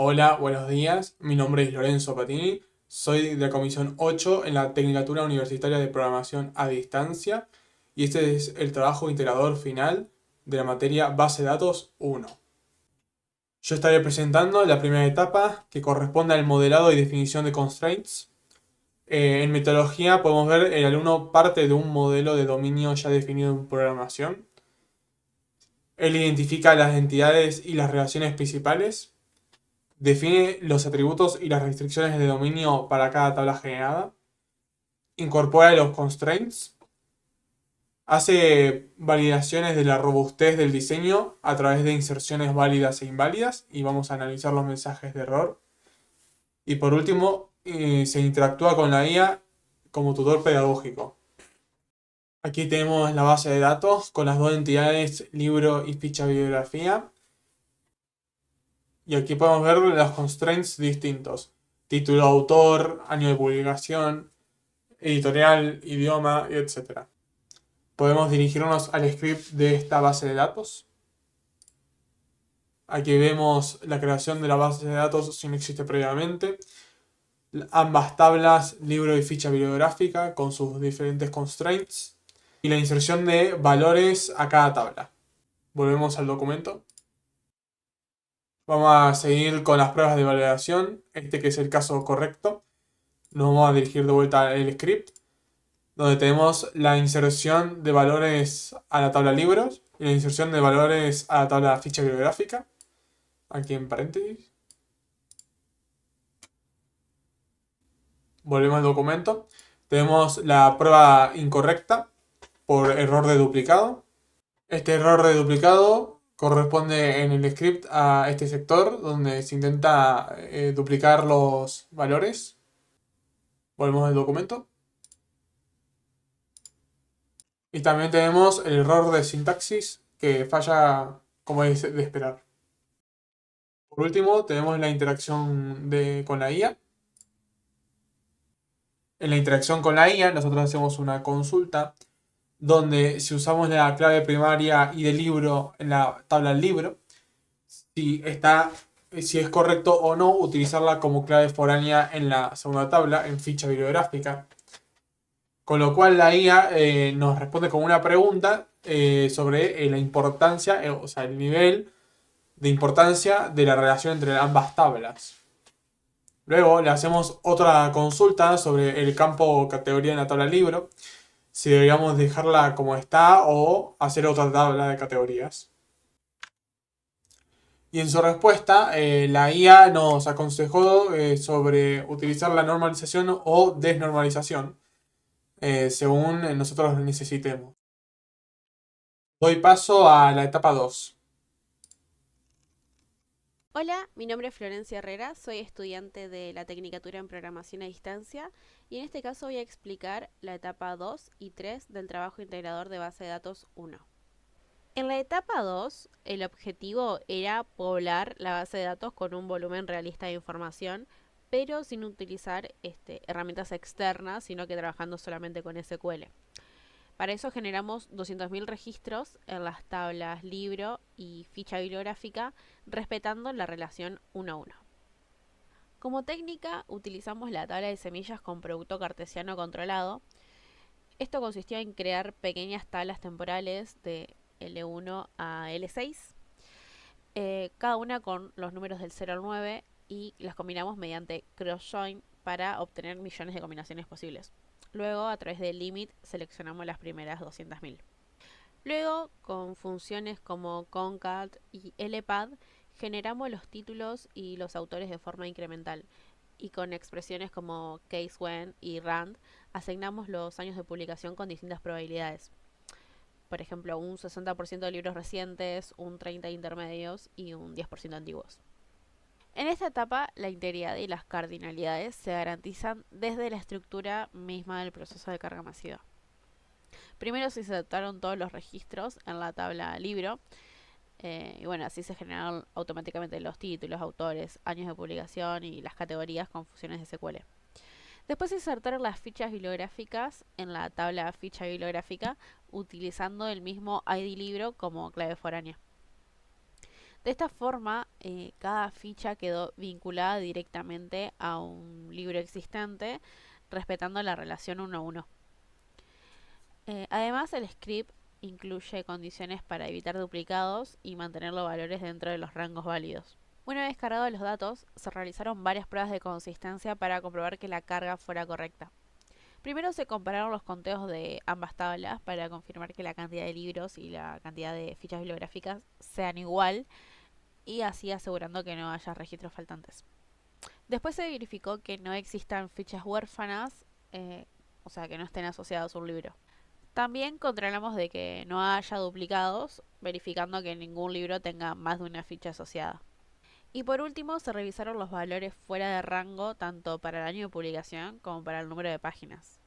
Hola, buenos días. Mi nombre es Lorenzo Patini. Soy de la Comisión 8 en la Tecnicatura Universitaria de Programación a Distancia y este es el trabajo integrador final de la materia Base de Datos 1. Yo estaré presentando la primera etapa que corresponde al modelado y definición de constraints. En metodología podemos ver el alumno parte de un modelo de dominio ya definido en programación. Él identifica las entidades y las relaciones principales. Define los atributos y las restricciones de dominio para cada tabla generada. Incorpora los constraints. Hace validaciones de la robustez del diseño a través de inserciones válidas e inválidas. Y vamos a analizar los mensajes de error. Y por último, se interactúa con la IA como tutor pedagógico. Aquí tenemos la base de datos con las dos entidades libro y ficha bibliografía. Y aquí podemos ver los constraints distintos. Título, autor, año de publicación, editorial, idioma, etc. Podemos dirigirnos al script de esta base de datos. Aquí vemos la creación de la base de datos si no existe previamente. Ambas tablas, libro y ficha bibliográfica, con sus diferentes constraints. Y la inserción de valores a cada tabla. Volvemos al documento. Vamos a seguir con las pruebas de validación. Este que es el caso correcto. Nos vamos a dirigir de vuelta al script, donde tenemos la inserción de valores a la tabla libros y la inserción de valores a la tabla ficha bibliográfica, aquí en paréntesis. Volvemos al documento. Tenemos la prueba incorrecta por error de duplicado. Este error de duplicado corresponde en el script a este sector donde se intenta duplicar los valores. Volvemos al documento. Y también tenemos el error de sintaxis que falla como es de esperar. Por último, tenemos la interacción con la IA. En la interacción con la IA, nosotros hacemos una consulta donde si usamos la clave primaria y del libro en la tabla del libro, si es correcto o no utilizarla como clave foránea en la segunda tabla, en ficha bibliográfica. Con lo cual la IA nos responde con una pregunta sobre la importancia, o sea, el nivel de importancia de la relación entre ambas tablas. Luego le hacemos otra consulta sobre el campo categoría en la tabla libro, si deberíamos dejarla como está o hacer otra tabla de categorías. Y en su respuesta, la IA nos aconsejó sobre utilizar la normalización o desnormalización, según nosotros necesitemos. Doy paso a la etapa 2. Hola, mi nombre es Florencia Herrera, soy estudiante de la Tecnicatura en Programación a Distancia y en este caso voy a explicar la etapa 2 y 3 del trabajo integrador de base de datos 1. En la etapa 2, el objetivo era poblar la base de datos con un volumen realista de información, pero sin utilizar herramientas externas, sino que trabajando solamente con SQL. Para eso generamos 200.000 registros en las tablas libro y ficha bibliográfica, respetando la relación 1 a 1. Como técnica, utilizamos la tabla de semillas con producto cartesiano controlado. Esto consistió en crear pequeñas tablas temporales de L1 a L6, cada una con los números del 0 al 9, y las combinamos mediante cross-join para obtener millones de combinaciones posibles. Luego, a través de limit, seleccionamos las primeras 200.000. Luego, con funciones como concat y lpad, generamos los títulos y los autores de forma incremental. Y con expresiones como case when y rand, asignamos los años de publicación con distintas probabilidades. Por ejemplo, un 60% de libros recientes, un 30% de intermedios y un 10% antiguos. En esta etapa, la integridad y las cardinalidades se garantizan desde la estructura misma del proceso de carga masiva. Primero se insertaron todos los registros en la tabla libro, y bueno, así se generaron automáticamente los títulos, autores, años de publicación y las categorías con funciones de SQL. Después se insertaron las fichas bibliográficas en la tabla ficha bibliográfica, utilizando el mismo ID libro como clave foránea. De esta forma, cada ficha quedó vinculada directamente a un libro existente, respetando la relación uno a uno. Además, el script incluye condiciones para evitar duplicados y mantener los valores dentro de los rangos válidos. Una vez cargados los datos, se realizaron varias pruebas de consistencia para comprobar que la carga fuera correcta. Primero se compararon los conteos de ambas tablas para confirmar que la cantidad de libros y la cantidad de fichas bibliográficas sean igual, y así asegurando que no haya registros faltantes. Después se verificó que no existan fichas huérfanas, o sea, que no estén asociadas a un libro. También controlamos de que no haya duplicados, verificando que ningún libro tenga más de una ficha asociada. Y por último, se revisaron los valores fuera de rango tanto para el año de publicación como para el número de páginas.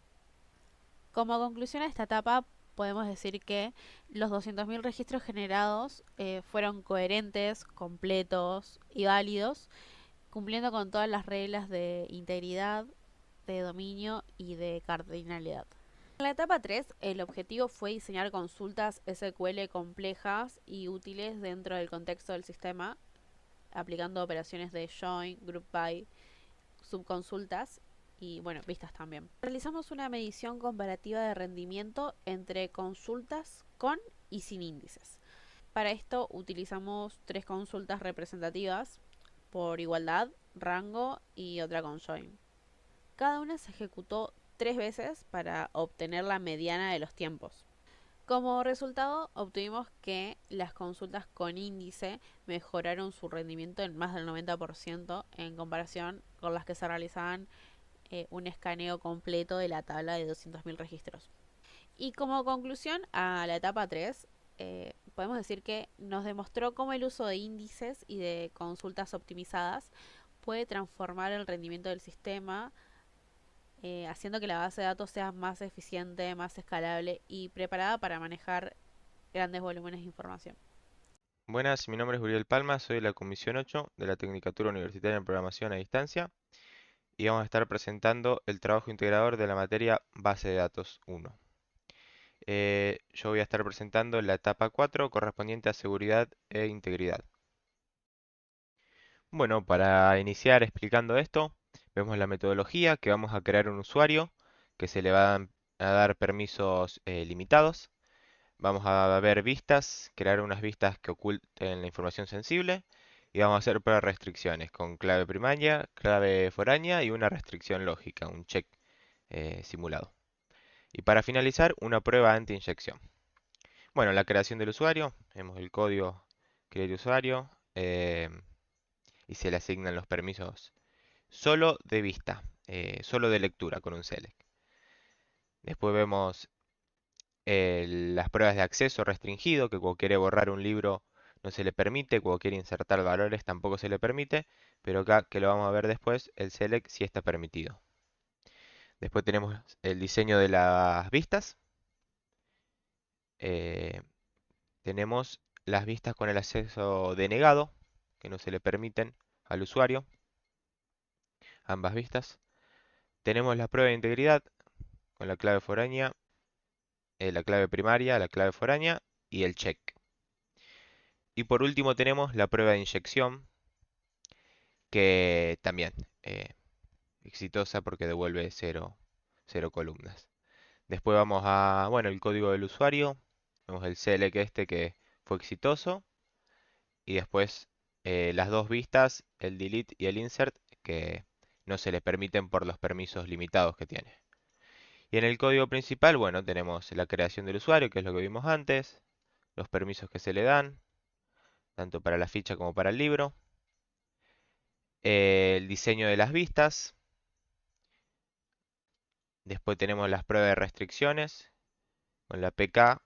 Como conclusión a esta etapa, podemos decir que los 200.000 registros generados fueron coherentes, completos y válidos, cumpliendo con todas las reglas de integridad, de dominio y de cardinalidad. En la etapa 3, el objetivo fue diseñar consultas SQL complejas y útiles dentro del contexto del sistema, aplicando operaciones de join, group by, subconsultas y, bueno, vistas también. Realizamos una medición comparativa de rendimiento entre consultas con y sin índices. Para esto utilizamos 3 consultas representativas por igualdad, rango y otra con join. Cada una se ejecutó 3 veces para obtener la mediana de los tiempos. Como resultado, obtuvimos que las consultas con índice mejoraron su rendimiento en más del 90% en comparación con las que se realizaban un escaneo completo de la tabla de 200.000 registros. Y como conclusión a la etapa 3, podemos decir que nos demostró cómo el uso de índices y de consultas optimizadas puede transformar el rendimiento del sistema, haciendo que la base de datos sea más eficiente, más escalable y preparada para manejar grandes volúmenes de información. Buenas, mi nombre es Uriel Palma, soy de la Comisión 8 de la Tecnicatura Universitaria en Programación a Distancia y vamos a estar presentando el trabajo integrador de la materia Base de Datos 1. Yo voy a estar presentando la etapa 4 correspondiente a seguridad e integridad. Bueno, para iniciar explicando esto, vemos la metodología que vamos a crear un usuario que se le van a dar permisos limitados. Vamos a ver vistas, crear unas vistas que oculten la información sensible y vamos a hacer pruebas de restricciones con clave primaria, clave foránea y una restricción lógica, un check simulado. Y para finalizar, una prueba anti-inyección. Bueno, la creación del usuario, vemos el código crear usuario y se le asignan los permisos solo de vista, solo de lectura con un select. Después vemos las pruebas de acceso restringido, que cuando quiere borrar un libro no se le permite, cuando quiere insertar valores tampoco se le permite, pero acá que lo vamos a ver después, el select sí está permitido. Después tenemos el diseño de las vistas. Eh, tenemos las vistas con el acceso denegado, que no se le permiten al usuario, ambas vistas. Tenemos la prueba de integridad con la clave foránea, la clave primaria, la clave foránea y el check. Y por último tenemos la prueba de inyección, que también exitosa porque devuelve cero columnas. Después vamos a, bueno, el código del usuario, vemos el select este que fue exitoso, y después las dos vistas, el delete y el insert, que no se le permiten por los permisos limitados que tiene. Y en el código principal, bueno, tenemos la creación del usuario, que es lo que vimos antes, los permisos que se le dan, tanto para la ficha como para el libro, el diseño de las vistas. Después tenemos las pruebas de restricciones con la PK,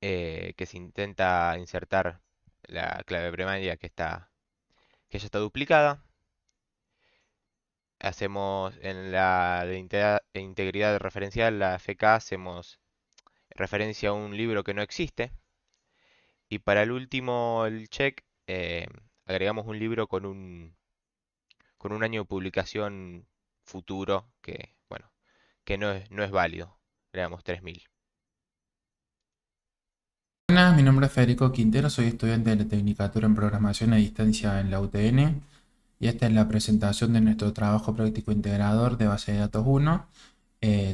que se intenta insertar la clave primaria que ya está duplicada. Hacemos en la de integridad referencial, la FK, hacemos referencia a un libro que no existe. Y para el último, el check, agregamos un libro con un año de publicación futuro que, bueno, que no es válido. Agregamos 3000. mi nombre es Federico Quintero, soy estudiante de la Tecnicatura en Programación a Distancia en la UTN y esta es la presentación de nuestro trabajo práctico integrador de base de datos 1.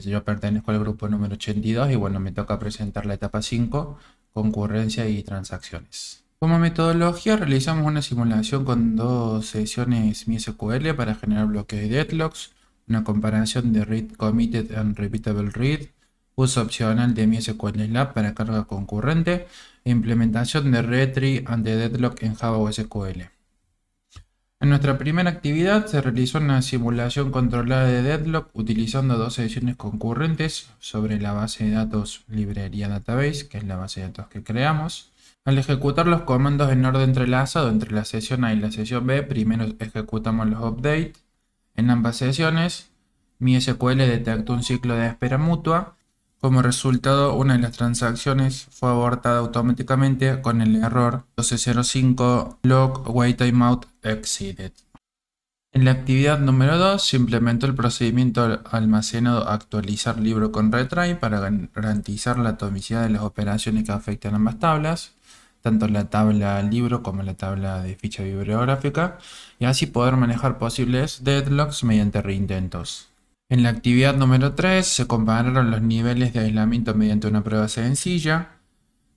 Yo pertenezco al grupo número 82 y bueno, me toca presentar la etapa 5, concurrencia y transacciones. Como metodología realizamos una simulación con 2 sesiones MySQL para generar bloques de deadlocks, una comparación de read committed and repeatable read, uso opcional de MySQL Lab para carga concurrente e implementación de Retry and the Deadlock en Java o SQL. En nuestra primera actividad se realizó una simulación controlada de deadlock utilizando 2 sesiones concurrentes sobre la base de datos librería database, que es la base de datos que creamos. Al ejecutar los comandos en orden entrelazado entre la sesión A y la sesión B, primero ejecutamos los updates. En ambas sesiones, MySQL detectó un ciclo de espera mutua. Como resultado, una de las transacciones fue abortada automáticamente con el error 1205 log wait timeout exceeded. En la actividad número 2 se implementó el procedimiento almacenado actualizar libro con retry para garantizar la atomicidad de las operaciones que afectan ambas tablas, tanto la tabla libro como la tabla de ficha bibliográfica, y así poder manejar posibles deadlocks mediante reintentos. En la actividad número 3 se compararon los niveles de aislamiento mediante una prueba sencilla,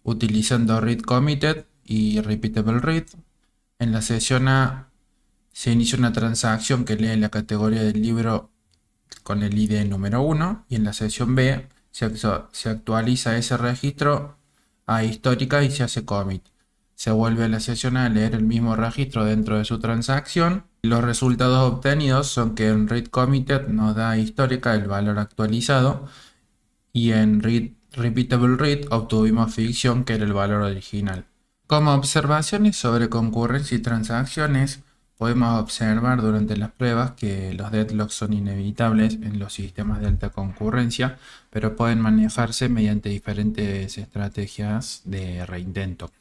utilizando read committed y repeatable read. En la sesión A se inicia una transacción que lee la categoría del libro con el ID número 1 y en la sesión B se actualiza ese registro a histórica y se hace commit. Se vuelve a la sesión A leer el mismo registro dentro de su transacción. Los resultados obtenidos son que en read committed nos da histórica el valor actualizado y en repeatable read obtuvimos ficción, que era el valor original. Como observaciones sobre concurrencia y transacciones, podemos observar durante las pruebas que los deadlocks son inevitables en los sistemas de alta concurrencia, pero pueden manejarse mediante diferentes estrategias de reintento.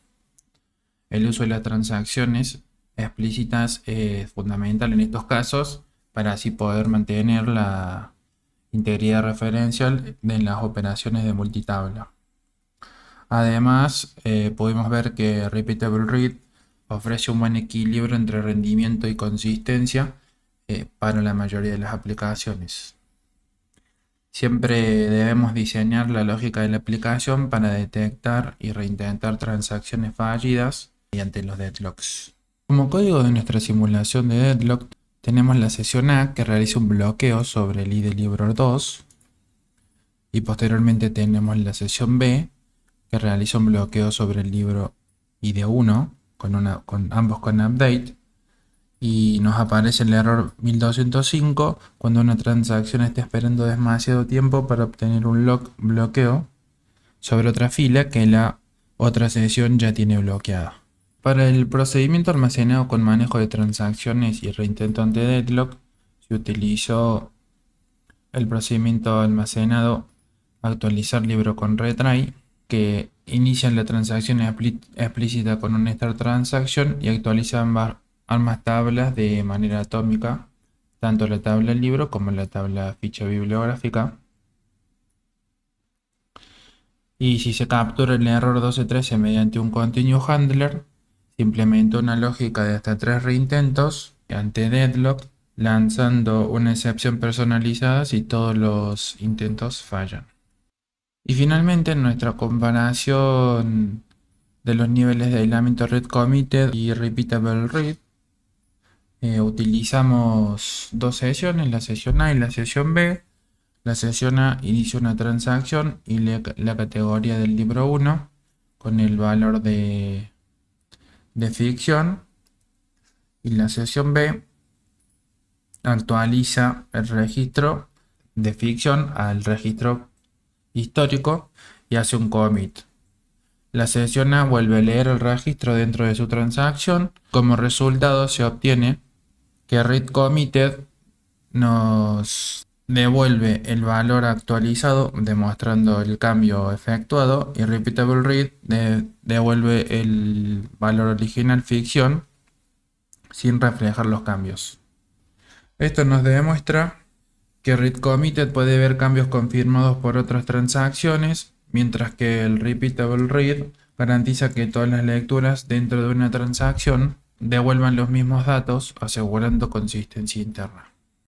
El uso de las transacciones explícitas es fundamental en estos casos para así poder mantener la integridad referencial de las operaciones de multitabla. Además, podemos ver que Repeatable Read ofrece un buen equilibrio entre rendimiento y consistencia para la mayoría de las aplicaciones. Siempre debemos diseñar la lógica de la aplicación para detectar y reintentar transacciones fallidas mediante los deadlocks. Como código de nuestra simulación de deadlock, tenemos la sesión A que realiza un bloqueo sobre el ID libro 2 y posteriormente tenemos la sesión B que realiza un bloqueo sobre el libro ID 1 ambos con update y nos aparece el error 1205 cuando una transacción está esperando demasiado tiempo para obtener un bloqueo sobre otra fila que la otra sesión ya tiene bloqueada. Para el procedimiento almacenado con manejo de transacciones y reintento ante deadlock, se utilizó el procedimiento almacenado actualizar libro con retry, que inicia la transacción explícita con un start transaction y actualiza ambas tablas de manera atómica, tanto la tabla libro como la tabla ficha bibliográfica. Y si se captura el error 1213 mediante un continue handler, se implementa una lógica de hasta 3 reintentos ante deadlock, lanzando una excepción personalizada si todos los intentos fallan. Y finalmente, en nuestra comparación de los niveles de aislamiento read committed y repeatable read, utilizamos 2 sesiones, la sesión A y la sesión B. La sesión A inicia una transacción y lee la categoría del libro 1 con el valor de ficción, y la sesión B actualiza el registro de ficción al registro histórico y hace un commit. La sesión A vuelve a leer el registro dentro de su transacción. Como resultado se obtiene que read committed nos devuelve el valor actualizado demostrando el cambio efectuado y repeatable read devuelve el valor original ficción sin reflejar los cambios. Esto nos demuestra que read committed puede ver cambios confirmados por otras transacciones, mientras que el repeatable read garantiza que todas las lecturas dentro de una transacción devuelvan los mismos datos, asegurando consistencia interna.